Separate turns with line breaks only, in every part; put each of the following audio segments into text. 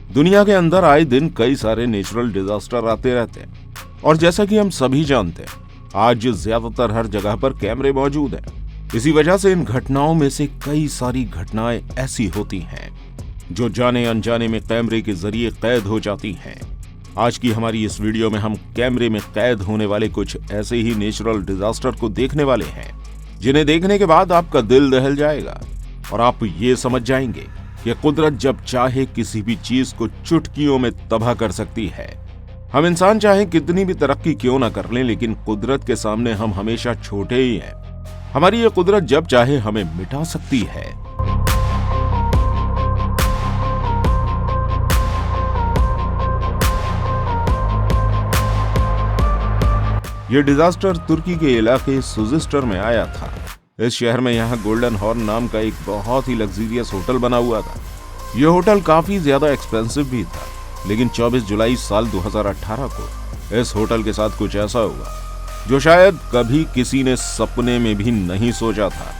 दुनिया के अंदर आए दिन कई सारे नेचुरल डिजास्टर आते रहते हैं और जैसा कि हम सभी जानते हैं, आज ज्यादातर हर जगह पर कैमरे मौजूद हैं। इसी वजह से इन घटनाओं में से कई सारी घटनाएं ऐसी होती हैं जो जाने अनजाने में कैमरे के जरिए कैद हो जाती हैं। आज की हमारी इस वीडियो में हम कैमरे में कैद होने वाले कुछ ऐसे ही नेचुरल डिजास्टर को देखने वाले हैं जिन्हें देखने के बाद आपका दिल दहल जाएगा और आप ये समझ जाएंगे कि कुदरत जब चाहे किसी भी चीज को चुटकियों में तबाह कर सकती है। हम इंसान चाहे कितनी भी तरक्की क्यों ना कर लें, लेकिन कुदरत के सामने हम हमेशा छोटे ही हैं। हमारी ये कुदरत जब चाहे हमें मिटा सकती है। ये डिजास्टर तुर्की के इलाके सुजिस्टर में आया था। इस शहर में यहाँ गोल्डन हॉर्न नाम का एक बहुत ही लग्जरियस होटल बना हुआ था। यह होटल काफी ज्यादा एक्सपेंसिव भी था, लेकिन 24 जुलाई साल 2018 को इस होटल के साथ कुछ ऐसा हुआ जो शायद कभी किसी ने सपने में भी नहीं सोचा था।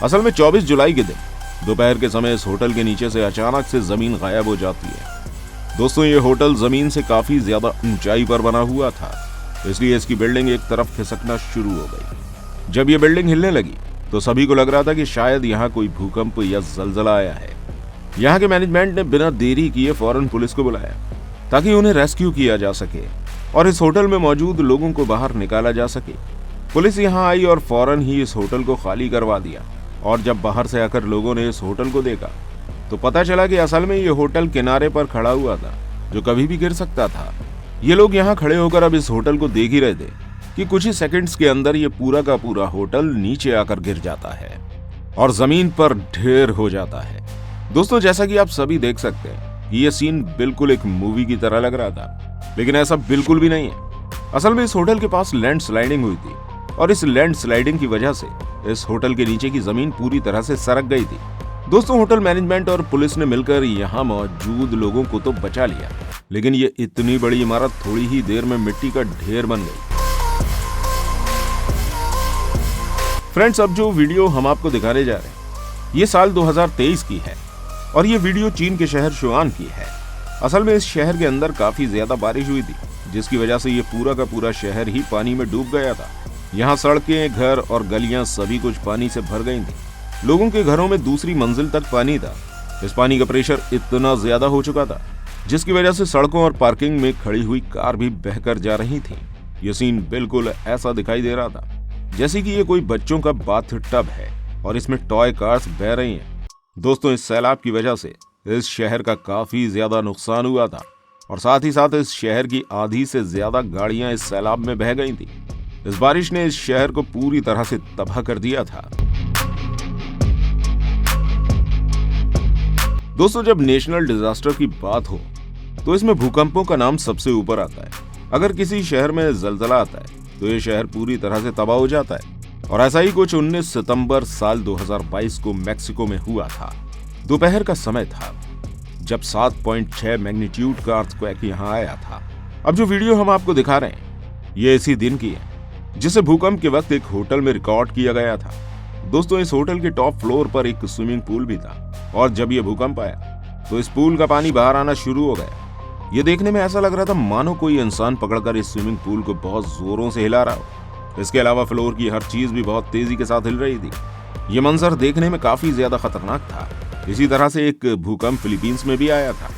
असल में 24 जुलाई के दिन दोपहर के समय इस होटल के नीचे से अचानक से जमीन गायब हो जाती है। दोस्तों, ये होटल जमीन से काफी ज्यादा ऊंचाई पर बना हुआ था, इसलिए इसकी बिल्डिंग एक तरफ खिसकना शुरू हो गई। जब ये बिल्डिंग हिलने लगी तो सभी को लग रहा था कि शायद यहाँ कोई भूकंप या जलजला आया है। यहाँ के मैनेजमेंट ने बिना देरी किए फौरन पुलिस को बुलाया ताकि उन्हें रेस्क्यू किया जा सके और इस होटल में मौजूद लोगों को बाहर निकाला जा सके। पुलिस यहाँ आई और फौरन ही इस होटल को खाली करवा दिया और जब बाहर से आकर लोगों ने इस होटल को देखा तो पता चला कि असल में ये होटल किनारे पर खड़ा हुआ था जो कभी भी गिर सकता था। ये लोग यहाँ खड़े होकर अब इस होटल को देख ही रहे थे कि कुछ ही सेकंड्स के अंदर ये पूरा का पूरा होटल नीचे आकर गिर जाता है और जमीन पर ढेर हो जाता है। दोस्तों, जैसा कि आप सभी देख सकते हैं कि ये सीन बिल्कुल एक मूवी की तरह लग रहा था, लेकिन ऐसा बिल्कुल भी नहीं है। असल में इस होटल के पास लैंड स्लाइडिंग हुई थी और इस लैंड स्लाइडिंग की वजह से इस होटल के नीचे की जमीन पूरी तरह से सरक गई थी। दोस्तों, होटल मैनेजमेंट और पुलिस ने मिलकर यहाँ मौजूद लोगों को तो बचा लिया, लेकिन ये इतनी बड़ी इमारत थोड़ी ही देर में मिट्टी का ढेर बन गई। फ्रेंड्स, अब जो वीडियो हम आपको दिखाने जा रहे हैं ये साल 2023 की है और ये वीडियो चीन के शहर शुआन की है। असल में इस शहर के अंदर काफी ज्यादा बारिश हुई थी, जिसकी वजह से ये पूरा का पूरा शहर ही पानी में डूब गया था। यहाँ सड़कें, घर और गलियां सभी कुछ पानी से भर गई थी। लोगों के घरों में दूसरी मंजिल तक पानी था। इस पानी का प्रेशर इतना ज्यादा हो चुका था जिसकी वजह से सड़कों और पार्किंग में खड़ी हुई कार भी बहकर जा रही थी। ये सीन बिल्कुल ऐसा दिखाई दे रहा था जैसे कि ये कोई बच्चों का बाथ टब है और इसमें टॉय कार्स बह रही हैं। दोस्तों, इस सैलाब की वजह से इस शहर का काफी ज्यादा नुकसान हुआ था और साथ ही साथ इस शहर की आधी से ज्यादा गाड़ियां इस सैलाब में बह गई थी। इस बारिश ने इस शहर को पूरी तरह से तबाह कर दिया था। दोस्तों, जब नेशनल डिजास्टर की बात हो तो इसमें भूकंपों का नाम सबसे ऊपर आता है। अगर किसी शहर में जलजला आता है तो ये शहर पूरी तरह से तबाह हो जाता है और ऐसा ही कुछ 19 सितंबर साल 2022 को मैक्सिको में हुआ था। दोपहर का समय था जब 7.6 मैग्नीट्यूड का अर्थक्वेक यहाँ आया था। अब जो वीडियो हम आपको दिखा रहे हैं ये इसी दिन की है जिसे भूकंप के वक्त एक होटल में रिकॉर्ड किया गया था। दोस्तों, इस होटल के टॉप फ्लोर पर एक स्विमिंग पूल भी था और जब ये भूकंप आया तो इस पूल का पानी बाहर आना शुरू हो गया। ये देखने में ऐसा लग रहा था मानो कोई इंसान पकड़कर इस स्विमिंग पूल को बहुत जोरों से हिला रहा हो। इसके अलावा फ्लोर की हर चीज भी बहुत तेजी के साथ हिल रही थी। ये मंजर देखने में काफी ज्यादा खतरनाक था। इसी तरह से एक भूकंप फिलीपींस में भी आया था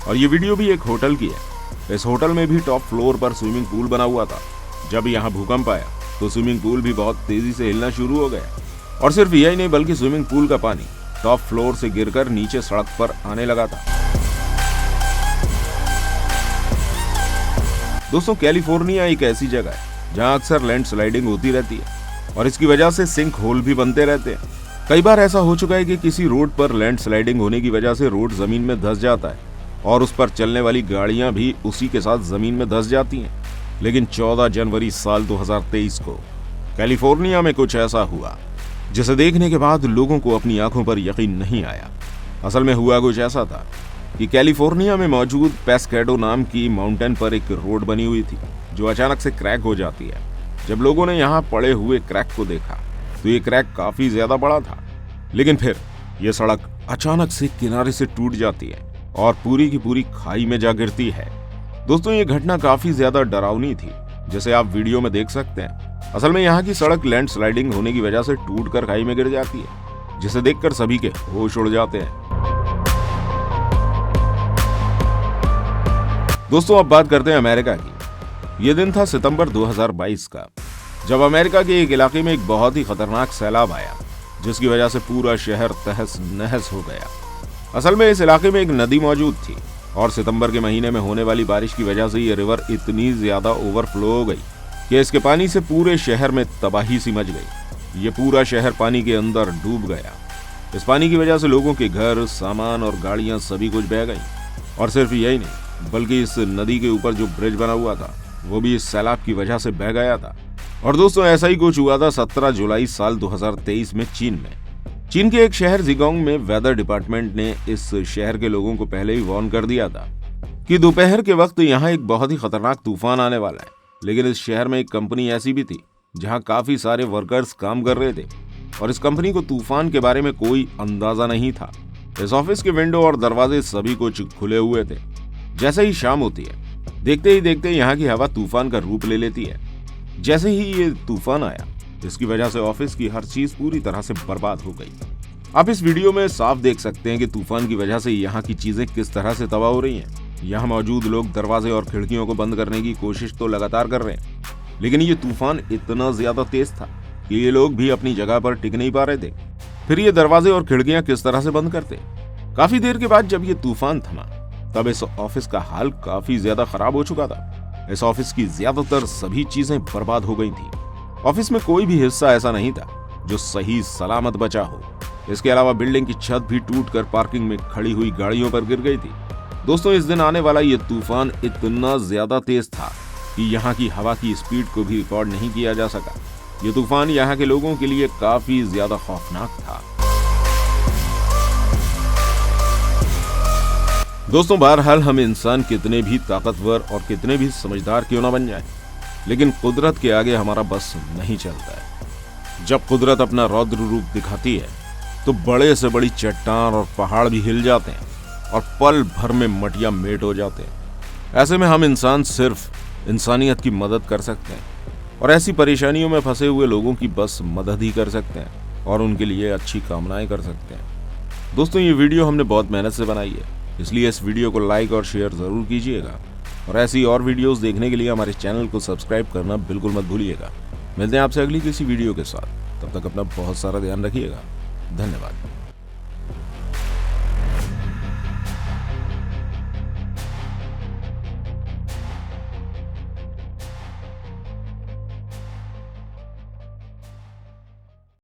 और ये वीडियो भी एक होटल की है। इस होटल में भी टॉप फ्लोर पर स्विमिंग पूल बना हुआ था। जब यहाँ भूकंप आया तो स्विमिंग पूल भी बहुत तेजी से हिलना शुरू हो गया और सिर्फ यही नहीं बल्कि स्विमिंग पूल का पानी टॉप फ्लोर से गिरकर नीचे सड़क पर आने लगा था। दोस्तों, कैलिफोर्निया एक ऐसी जगह है जहां अक्सर लैंड स्लाइडिंग होती रहती है और इसकी वजह से सिंक होल भी बनते रहते हैं। कई बार ऐसा हो चुका है कि किसी रोड पर लैंड स्लाइडिंग होने की वजह से रोड जमीन में धंस जाता है और उस पर चलने वाली गाड़ियां भी उसी के साथ जमीन में धंस जाती हैं। लेकिन 14 जनवरी साल 2023 को कैलिफोर्निया में कुछ ऐसा हुआ जिसे देखने के बाद लोगों को अपनी आंखों पर यकीन नहीं आया। असल में हुआ कुछ ऐसा था कि कैलिफोर्निया में मौजूद पेस्केडो नाम की माउंटेन पर एक रोड बनी हुई थी जो अचानक से क्रैक हो जाती है। जब लोगों ने यहाँ पड़े हुए क्रैक को देखा तो ये क्रैक काफी ज्यादा बड़ा था, लेकिन फिर ये सड़क अचानक से किनारे से टूट जाती है और पूरी की पूरी खाई में जा गिरती है। दोस्तों ये घटना काफी ज्यादा डरावनी थी, जैसे आप वीडियो में देख सकते हैं। असल में यहाँ की सड़क लैंडस्लाइडिंग होने की वजह से टूटकर खाई में गिर जाती है, जिसे देखकर सभी के होश उड़ जाते हैं। दोस्तों अब बात करते हैं अमेरिका की। ये दिन था सितंबर 2022 का, जब अमेरिका के एक इलाके में एक बहुत ही खतरनाक सैलाब आया, जिसकी वजह से पूरा शहर तहस नहस हो गया। असल में इस इलाके में एक नदी मौजूद थी और सितंबर के महीने में होने वाली बारिश की वजह से ये रिवर इतनी ज्यादा ओवरफ्लो हो गई कि इसके पानी से पूरे शहर में तबाही सी मच गई। ये पूरा शहर पानी के अंदर डूब गया। इस पानी की वजह से लोगों के घर, सामान और गाड़ियां सभी कुछ बह गई। और सिर्फ यही नहीं, बल्कि इस नदी के ऊपर जो ब्रिज बना हुआ था वो भी इस सैलाब की वजह से बह गया था। और दोस्तों ऐसा ही कुछ हुआ था 17 जुलाई साल 2023 में चीन में। चीन के एक शहर जिगोंग में वेदर डिपार्टमेंट ने इस शहर के लोगों को पहले ही वार्न कर दिया था कि दोपहर के वक्त यहाँ एक बहुत ही खतरनाक तूफान आने वाला है। लेकिन इस शहर में एक कंपनी ऐसी भी थी जहाँ काफी सारे वर्कर्स काम कर रहे थे और इस कंपनी को तूफान के बारे में कोई अंदाजा नहीं था। इस ऑफिस के विंडो और दरवाजे सभी कुछ खुले हुए थे। जैसे ही शाम होती है, देखते ही देखते यहाँ की हवा तूफान का रूप ले लेती है। जैसे ही ये तूफान आया, इसकी वजह से ऑफिस की हर चीज पूरी तरह से बर्बाद हो गई। आप इस वीडियो में साफ देख सकते हैं कि तूफान की वजह से यहाँ की चीजें किस तरह से तबाह हो रही हैं। यहाँ मौजूद लोग दरवाजे और खिड़कियों को बंद करने की कोशिश तो लगातार कर रहे हैं, लेकिन ये तूफान इतना ज्यादा तेज था कि ये लोग भी अपनी जगह पर टिक नहीं पा रहे थे। फिर ये दरवाजे और खिड़कियां किस तरह से बंद करते। काफी देर के बाद जब ये तूफान थमा, तब इस ऑफिस का हाल काफी ज्यादा खराब हो चुका था। इस ऑफिस की ज्यादातर सभी चीजें बर्बाद हो गई थी। ऑफिस में कोई भी हिस्सा ऐसा नहीं था जो सही सलामत बचा हो। इसके अलावा बिल्डिंग की छत भी टूटकर पार्किंग में खड़ी हुई गाड़ियों पर गिर गई थी। दोस्तों इस दिन आने वाला ये तूफान इतना ज्यादा तेज था कि यहाँ की हवा की स्पीड को भी रिकॉर्ड नहीं किया जा सका। ये तूफान यहाँ के लोगों के लिए काफी ज्यादा खौफनाक था। दोस्तों बहरहाल हम इंसान कितने भी ताकतवर और कितने भी समझदार क्यों ना बन जाए, लेकिन कुदरत के आगे हमारा बस नहीं चलता है। जब कुदरत अपना रौद्र रूप दिखाती है तो बड़े से बड़ी चट्टान और पहाड़ भी हिल जाते हैं और पल भर में मटिया मेट हो जाते हैं। ऐसे में हम इंसान सिर्फ इंसानियत की मदद कर सकते हैं और ऐसी परेशानियों में फंसे हुए लोगों की बस मदद ही कर सकते हैं और उनके लिए अच्छी कामनाएं कर सकते हैं। दोस्तों ये वीडियो हमने बहुत मेहनत से बनाई है, इसलिए इस वीडियो को लाइक और शेयर जरूर कीजिएगा और ऐसी और वीडियोस देखने के लिए हमारे चैनल को सब्सक्राइब करना बिल्कुल मत भूलिएगा। मिलते हैं आपसे अगली किसी वीडियो के साथ, तब तक अपना बहुत सारा ध्यान रखिएगा। धन्यवाद।